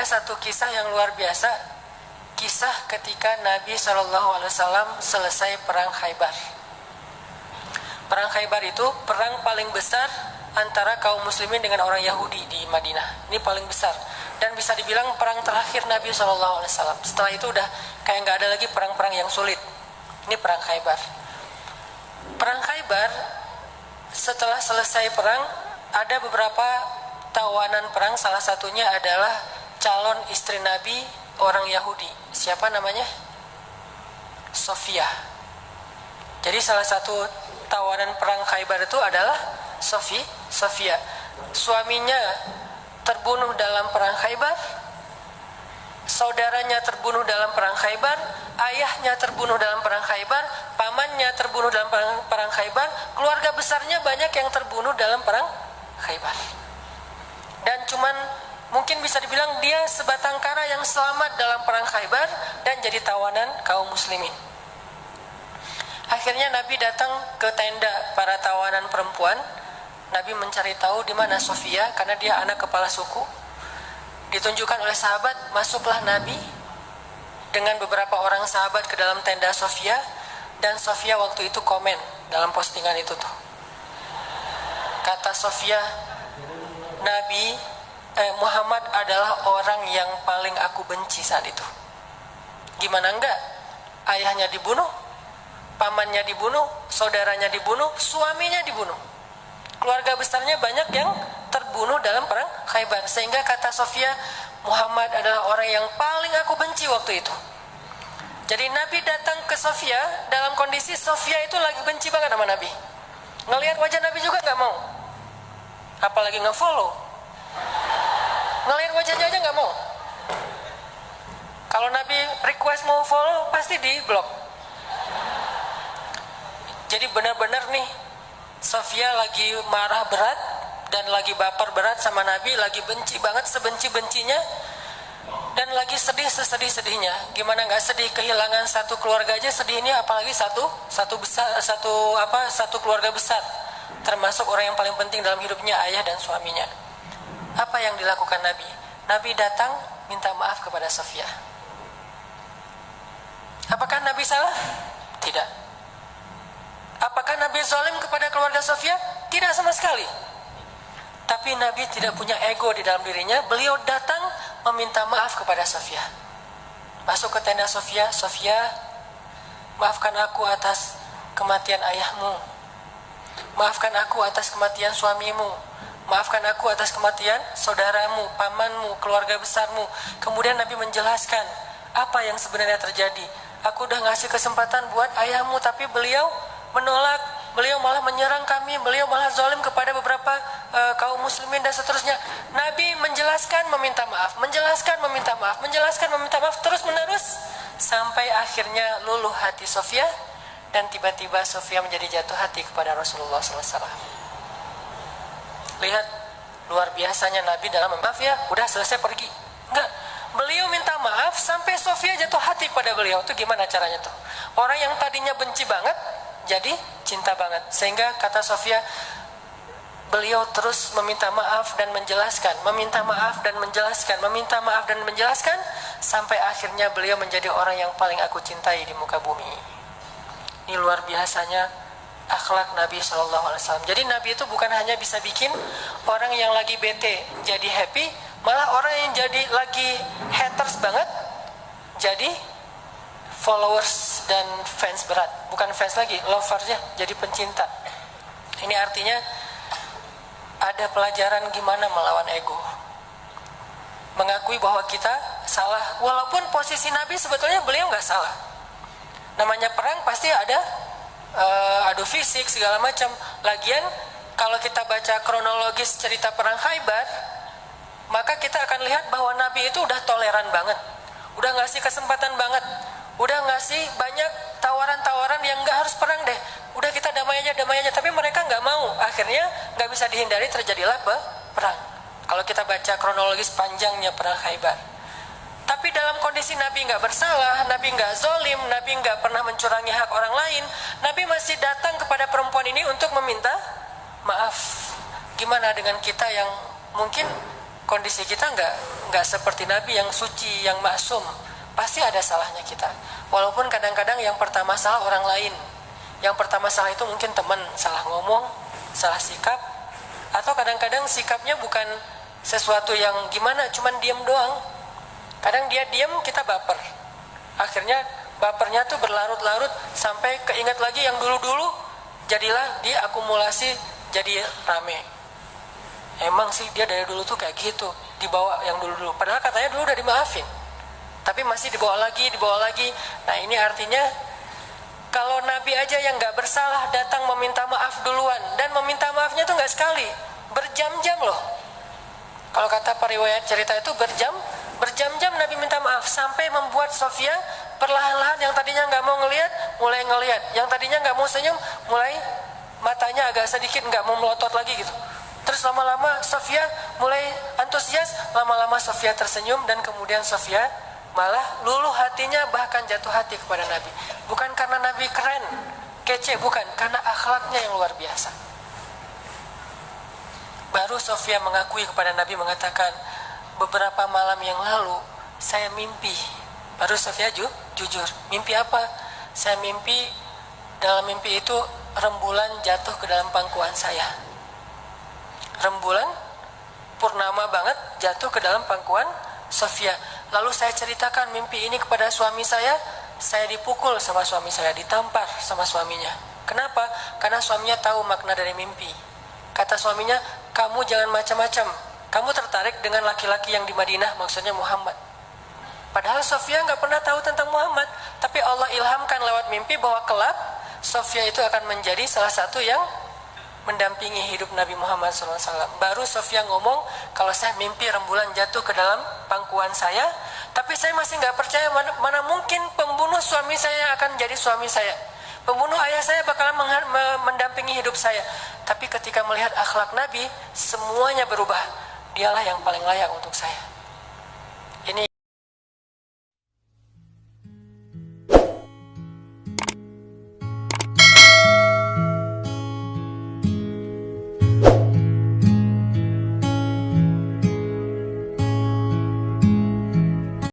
ada satu kisah yang luar biasa, kisah ketika Nabi SAW selesai perang Khaybar. Perang Khaybar itu perang paling besar antara kaum muslimin dengan orang Yahudi di Madinah. Ini paling besar dan bisa dibilang perang terakhir Nabi SAW. Setelah itu udah kayak nggak ada lagi perang-perang yang sulit. Ini perang Khaybar. Perang Khaybar, setelah selesai perang, ada beberapa tawanan perang. Salah satunya adalah calon istri Nabi, orang Yahudi. Siapa namanya? Sofia. Jadi salah satu tawanan perang Khaybar itu adalah Sofia. Suaminya terbunuh dalam perang Khaybar, saudaranya terbunuh dalam perang Khaybar, ayahnya terbunuh dalam perang Khaybar, pamannya terbunuh dalam perang Khaybar, keluarga besarnya banyak yang terbunuh dalam perang Khaybar. Dan cuman mungkin bisa dibilang dia sebatang kara yang selamat dalam perang Khaybar dan jadi tawanan kaum muslimin. Akhirnya Nabi datang ke tenda para tawanan perempuan. Nabi mencari tahu di mana Sofia karena dia anak kepala suku. Ditunjukkan oleh sahabat, masuklah Nabi dengan beberapa orang sahabat ke dalam tenda Sofia, dan Sofia waktu itu komen dalam postingan itu tuh. Kata Sofia, Muhammad adalah orang yang paling aku benci saat itu. Gimana enggak? Ayahnya dibunuh, pamannya dibunuh, saudaranya dibunuh, suaminya dibunuh. Keluarga besarnya banyak yang terbunuh dalam perang Khaybar. Sehingga kata Sofia, Muhammad adalah orang yang paling aku benci waktu itu. Jadi Nabi datang ke Sofia dalam kondisi Sofia itu lagi benci banget sama Nabi. Ngelihat wajah Nabi juga gak mau. Apalagi nge-follow. Ngelihat wajahnya aja gak mau. Kalau Nabi request mau follow, pasti di-block. Jadi benar-benar nih, Sofia lagi marah berat dan lagi baper berat sama Nabi, lagi benci banget sebenci-bencinya dan lagi sedih sesedih-sedihnya. Gimana nggak sedih, kehilangan satu keluarga aja sedih, ini apalagi satu keluarga besar, termasuk orang yang paling penting dalam hidupnya, ayah dan suaminya. Apa yang dilakukan Nabi? Nabi datang minta maaf kepada Sofia. Apakah Nabi salah? Tidak. Apakah Nabi zalim kepada keluarga Sofia? Tidak sama sekali. Tapi Nabi tidak punya ego di dalam dirinya. Beliau datang meminta maaf kepada Sofia. Masuk ke tenda Sofia. Sofia, maafkan aku atas kematian ayahmu. Maafkan aku atas kematian suamimu. Maafkan aku atas kematian saudaramu, pamanmu, keluarga besarmu. Kemudian Nabi menjelaskan apa yang sebenarnya terjadi. Aku udah ngasih kesempatan buat ayahmu, tapi beliau menolak, beliau malah menyerang kami, beliau malah zalim kepada beberapa kaum muslimin dan seterusnya. Nabi menjelaskan, meminta maaf, menjelaskan, meminta maaf, menjelaskan, meminta maaf, terus menerus sampai akhirnya luluh hati Sofia dan tiba-tiba Sofia menjadi jatuh hati kepada Rasulullah SAW. Lihat luar biasanya Nabi dalam maaf, ya udah selesai pergi. Enggak, beliau minta maaf sampai Sofia jatuh hati pada beliau. Itu gimana caranya tuh? Orang yang tadinya benci banget jadi cinta banget. Sehingga kata Sofia, beliau terus meminta maaf dan menjelaskan, meminta maaf dan menjelaskan, meminta maaf dan menjelaskan, sampai akhirnya beliau menjadi orang yang paling aku cintai di muka bumi. Ini luar biasanya akhlak Nabi SAW. Jadi Nabi itu bukan hanya bisa bikin orang yang lagi bete jadi happy, malah orang yang jadi lagi haters banget jadi followers dan fans berat. Bukan fans lagi, loversnya jadi pencinta. Ini artinya ada pelajaran gimana melawan ego. Mengakui bahwa kita salah, walaupun posisi Nabi sebetulnya beliau nggak salah. Namanya perang pasti ada adu fisik segala macam. Lagian kalau kita baca kronologis cerita perang Khaybar, maka kita akan lihat bahwa Nabi itu udah toleran banget, udah ngasih kesempatan banget, udah ngasih banyak tawaran-tawaran yang nggak harus perang deh, udah kita damai aja, tapi mereka nggak mau. Akhirnya nggak bisa dihindari, terjadilah perang. Kalau kita baca kronologis panjangnya perang Khaybar. Tapi dalam kondisi Nabi nggak bersalah, Nabi nggak zolim, Nabi nggak pernah mencurangi hak orang lain, Nabi masih datang kepada perempuan ini untuk meminta maaf. Gimana dengan kita yang mungkin kondisi kita nggak seperti Nabi yang suci, yang maksum. Pasti ada salahnya kita. Walaupun kadang-kadang yang pertama salah orang lain. Yang pertama salah itu mungkin teman, salah ngomong, salah sikap, atau kadang-kadang sikapnya bukan sesuatu yang gimana, cuman diam doang. Kadang dia diam, kita baper. Akhirnya bapernya tuh berlarut-larut sampai keinget lagi yang dulu-dulu, jadilah diakumulasi jadi rame. Emang sih dia dari dulu tuh kayak gitu, dibawa yang dulu-dulu. Padahal katanya dulu udah dimaafin, tapi masih dibawa lagi. Nah ini artinya kalau Nabi aja yang gak bersalah datang meminta maaf duluan, dan meminta maafnya tuh gak sekali, berjam-jam loh. Kalau kata periwayat cerita itu berjam-jam Nabi minta maaf, sampai membuat Sofia perlahan-lahan yang tadinya gak mau ngelihat, mulai ngelihat. Yang tadinya gak mau senyum, mulai matanya agak sedikit gak mau melotot lagi gitu. Terus lama-lama Sofia mulai antusias, lama-lama Sofia tersenyum, dan kemudian Sofia malah luluh hatinya, bahkan jatuh hati kepada Nabi. Bukan karena Nabi keren, kece, bukan, karena akhlaknya yang luar biasa. Baru Sofia mengakui kepada Nabi, mengatakan, beberapa malam yang lalu saya mimpi. Baru Sofia jujur, mimpi apa? Saya mimpi, dalam mimpi itu rembulan jatuh ke dalam pangkuan saya. Rembulan purnama banget jatuh ke dalam pangkuan Sofia. Lalu saya ceritakan mimpi ini kepada suami saya dipukul sama suami saya, ditampar sama suaminya. Kenapa? Karena suaminya tahu makna dari mimpi. Kata suaminya, kamu jangan macam-macam, kamu tertarik dengan laki-laki yang di Madinah, maksudnya Muhammad. Padahal Sofia nggak pernah tahu tentang Muhammad, tapi Allah ilhamkan lewat mimpi bahwa kelak Sofia itu akan menjadi salah satu yang mendampingi hidup Nabi Muhammad SAW. Baru Sofia ngomong, kalau saya mimpi rembulan jatuh ke dalam pangkuan saya, tapi saya masih nggak percaya, mana mungkin pembunuh suami saya akan jadi suami saya, pembunuh ayah saya bakalan mendampingi hidup saya. Tapi ketika melihat akhlak Nabi, semuanya berubah. Dialah yang paling layak untuk saya.